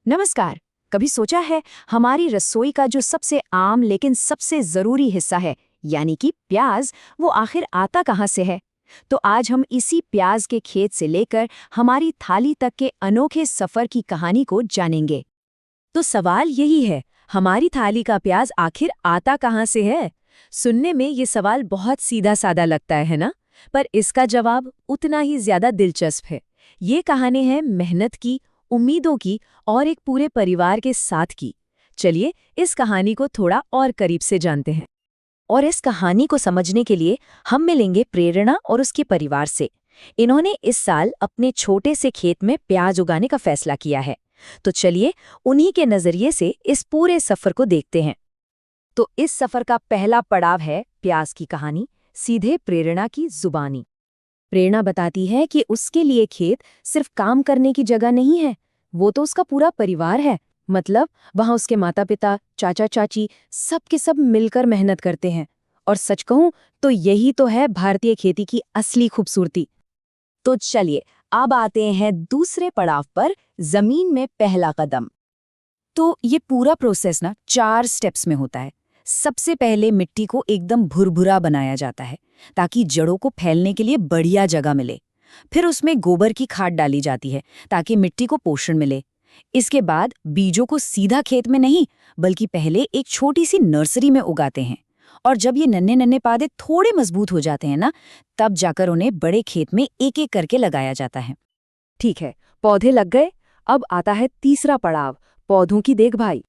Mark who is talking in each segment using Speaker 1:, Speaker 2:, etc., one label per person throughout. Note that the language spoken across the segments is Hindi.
Speaker 1: नमस्कार। कभी सोचा है हमारी रसोई का जो सबसे आम लेकिन सबसे जरूरी हिस्सा है यानी कि प्याज, वो आखिर आता कहाँ से है? तो आज हम इसी प्याज के खेत से लेकर हमारी थाली तक के अनोखे सफर की कहानी को जानेंगे।
Speaker 2: तो सवाल यही है, हमारी थाली का प्याज आखिर आता कहाँ से है? सुनने में ये सवाल बहुत सीधा साधा लगता है ना? पर इसका जवाब उतना ही ज्यादा दिलचस्प है। ये कहानी है मेहनत की, उम्मीदों की और एक पूरे परिवार के साथ की। चलिए इस कहानी को थोड़ा और करीब से जानते हैं। और इस कहानी को समझने के लिए हम मिलेंगे प्रेरणा और उसके परिवार से। इन्होंने इस साल अपने छोटे से खेत में प्याज उगाने का फैसला किया है। तो चलिए उन्हीं के नजरिए से इस पूरे सफर को देखते हैं। तो इस सफर का पहला पड़ाव है प्याज की कहानी, सीधे प्रेरणा की जुबानी। प्रेरणा बताती है कि उसके लिए खेत सिर्फ काम करने की जगह नहीं है, वो तो उसका पूरा परिवार है। मतलब वहां उसके माता पिता, चाचा चाची सब के सब मिलकर मेहनत करते हैं। और सच कहूं तो यही तो है भारतीय खेती की असली खूबसूरती। तो चलिए अब आते हैं दूसरे पड़ाव पर, जमीन में पहला कदम। तो ये पूरा प्रोसेस ना 4 स्टेप्स में होता है। सबसे पहले मिट्टी को एकदम भुरभुरा बनाया जाता है ताकि जड़ों को फैलने के लिए बढ़िया जगह मिले। फिर उसमें गोबर की खाद डाली जाती है ताकि मिट्टी को पोषण मिले। इसके बाद बीजों को सीधा खेत में नहीं, बल्कि पहले एक छोटी सी नर्सरी में उगाते हैं। और जब ये नन्हे नन्हे पौधे थोड़े मजबूत हो जाते हैं ना, तब जाकर उन्हें बड़े खेत में एक एक करके लगाया जाता है। ठीक है, पौधे लग गए। अब आता है तीसरा पड़ाव, पौधों की देखभाल।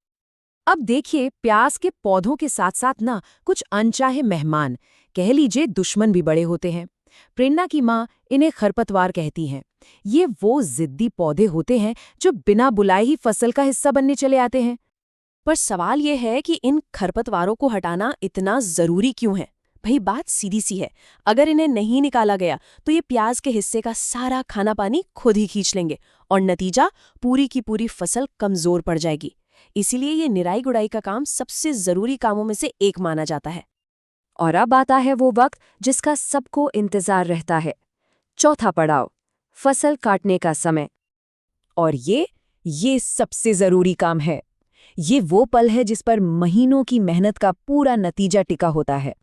Speaker 2: अब देखिए, प्याज के पौधों के साथ साथ ना कुछ अनचाहे मेहमान, कह लीजिए दुश्मन भी बड़े होते हैं। प्रेरणा की माँ इन्हें खरपतवार कहती हैं। ये वो जिद्दी पौधे होते हैं जो बिना बुलाए ही फसल का हिस्सा बनने चले आते हैं। पर सवाल ये है कि इन खरपतवारों को हटाना इतना जरूरी क्यों है? भाई बात सीधी सी है, अगर इन्हें नहीं निकाला गया तो ये प्याज के हिस्से का सारा खाना पानी खुद ही खींच लेंगे और नतीजा पूरी की पूरी फसल कमजोर पड़ जाएगी। इसीलिए ये निराई गुड़ाई का काम सबसे जरूरी कामों में से एक माना जाता है। और अब आता है वो वक्त जिसका सबको इंतजार रहता है, चौथा पड़ाव, फसल काटने का समय। और ये सबसे जरूरी काम है। ये वो पल है जिस पर महीनों की मेहनत का पूरा नतीजा टिका होता है।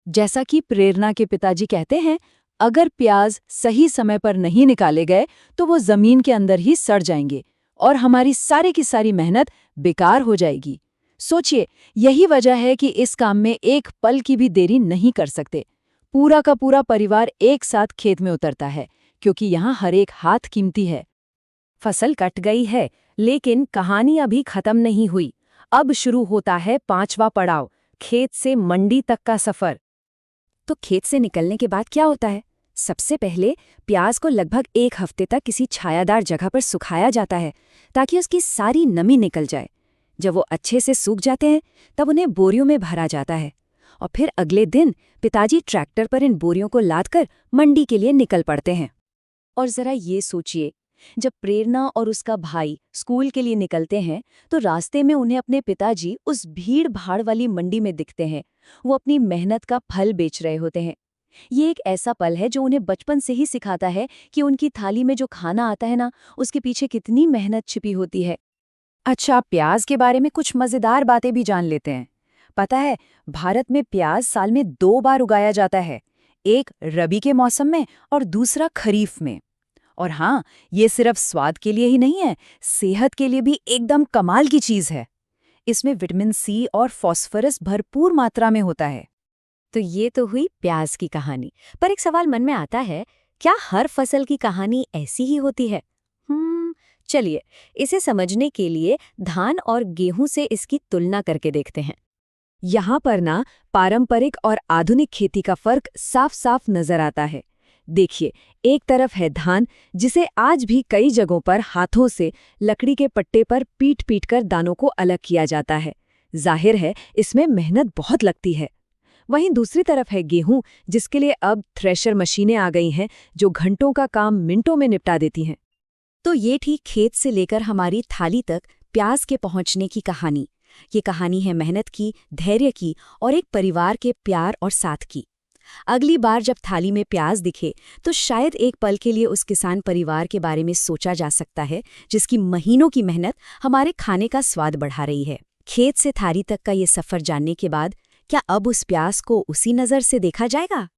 Speaker 2: जैसा कि प्रेरणा के पिताजी कहते हैं, अगर प्याज सही समय पर नहीं निकाले गए तो वो जमीन के अंदर ही सड़ जाएंगे और हमारी सारी की सारी मेहनत बेकार हो जाएगी। सोचिए, यही वजह है कि इस काम में एक पल की भी देरी नहीं कर सकते। पूरा का पूरा परिवार एक साथ खेत में उतरता है, क्योंकि यहाँ हर एक हाथ कीमती है। फसल कट गई है, लेकिन कहानी अभी खत्म नहीं हुई। अब शुरू होता है पांचवा पड़ाव, खेत से मंडी तक का सफर। तो खेत से निकलने के बाद क्या होता है? सबसे पहले प्याज को लगभग 1 हफ्ते तक किसी छायादार जगह पर सुखाया जाता है ताकि उसकी सारी नमी निकल जाए। जब वो अच्छे से सूख जाते हैं तब उन्हें बोरियों में भरा जाता है और फिर अगले दिन पिताजी ट्रैक्टर पर इन बोरियों को लादकर मंडी के लिए निकल पड़ते हैं। और जरा ये सोचिए, जब प्रेरणा और उसका भाई स्कूल के लिए निकलते हैं तो रास्ते में उन्हें अपने पिताजी उस भीड़ भाड़ वाली मंडी में दिखते हैं। वो अपनी मेहनत का फल बेच रहे होते हैं। ये एक ऐसा पल है जो उन्हें बचपन से ही सिखाता है कि उनकी थाली में जो खाना आता है ना, उसके पीछे कितनी मेहनत छिपी होती है। अच्छा, प्याज के बारे में कुछ मजेदार बातें भी जान लेते हैं। पता है, भारत में प्याज साल में 2 बार उगाया जाता है, एक रबी के मौसम में और दूसरा खरीफ में। और हाँ, ये सिर्फ स्वाद के लिए ही नहीं है, सेहत के लिए भी एकदम कमाल की चीज है। इसमें विटामिन सी और फास्फोरस भरपूर मात्रा में होता है। तो ये तो हुई प्याज की कहानी। पर एक सवाल मन में आता है, क्या हर फसल की कहानी ऐसी ही होती है? चलिए इसे समझने के लिए धान और गेहूं से इसकी तुलना करके देखते हैं। यहाँ पर ना पारंपरिक और आधुनिक खेती का फर्क साफ साफ नजर आता है। देखिए, एक तरफ है धान, जिसे आज भी कई जगहों पर हाथों से लकड़ी के पट्टे पर पीट पीट कर दानों को अलग किया जाता है। जाहिर है इसमें मेहनत बहुत लगती है। वहीं दूसरी तरफ है गेहूं, जिसके लिए अब थ्रेशर मशीनें आ गई हैं जो घंटों का काम मिनटों में निपटा देती हैं। तो ये ठीक खेत से लेकर हमारी थाली तक प्याज के पहुंचने की कहानी। ये कहानी है मेहनत की, धैर्य की और एक परिवार के प्यार और साथ की। अगली बार जब थाली में प्याज दिखे तो शायद एक पल के लिए उस किसान परिवार के बारे में सोचा जा सकता है जिसकी महीनों की मेहनत हमारे खाने का स्वाद बढ़ा रही है। खेत से थाली तक का ये सफ़र जानने के बाद क्या अब उस प्याज को उसी नज़र से देखा जाएगा?